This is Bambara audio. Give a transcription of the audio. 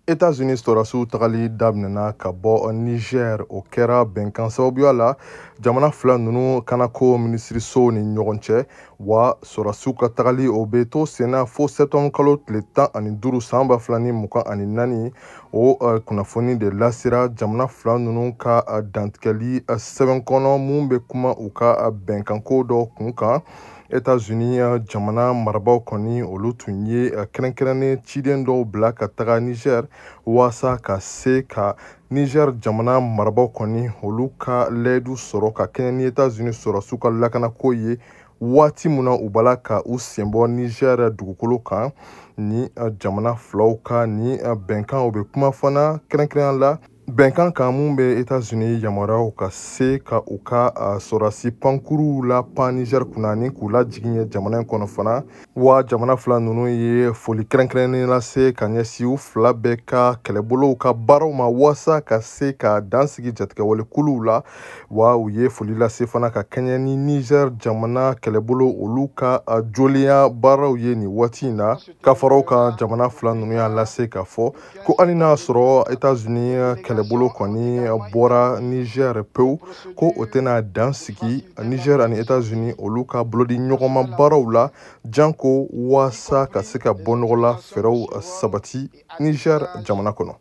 États-Unis sɔrɔsiw tagali daminɛna ka bɔ Niger o kɛra bɛnkan sababuya la jamana fila ninnu kanako minisirisow ni ɲɔgɔn cɛ wa sɔrɔsiw ka tagali o bɛ to senna fo septembre kalo tile 15 san 2024 o kunnafoni de lasera jamana fila ninnu ka dantigɛli sɛbɛn kɔnɔ mun bɛ kuma u ka bɛnkanko dɔ kun kan. États-Unis jamana marabaaw kɔni olu tun ye kɛrɛnkɛrɛnnen ciden dɔw bila ka taga Niger waasa ka se ka Niger jamana marabaaw kɔni olu ka layidu sɔrɔ ka kɛɲɛ ni États-Unis sɔrɔsiw ka lakanako ye waati mun na u bala ka u senbɔ Niger dugukolo kan. Ni jamana filaw ka ni bɛnkan o bɛ kuma fana kɛrɛnkɛrɛnya la bɛnkan kan mun bɛ États-Unis yamaruyaw ka se ka u ka sɔrɔsi pankuruw la pan Niger kunna ni k'u lajigin ye jamana in kɔnɔ fana wa jamana fila ninnu ye foli kɛrɛnkɛrɛnnen lase ka ɲɛsin u fila bɛɛ ka kɛlɛbolow ka baaraw ma waasa ka se ka dansigi jatigɛwalekuluw la wa u ye foli lase fana ka kɛɲɛ ni Niger jamana kɛlɛbolo olu ka joliya baaraw ye nin waati in na ka faraw ka jamana fila ninnu y'a lase ka fɔ ko hali n'a sɔrɔ États-Unis kɛlɛbolo kɔni bɔra Niger pewu ko o tɛna dan sigi Niger ani États-Unis olu ka bolodi ɲɔgɔnma baaraw la janko waasa ka se ka bɔ nɔgɔ la fɛɛrɛw sabati Niger jamana kɔnɔ.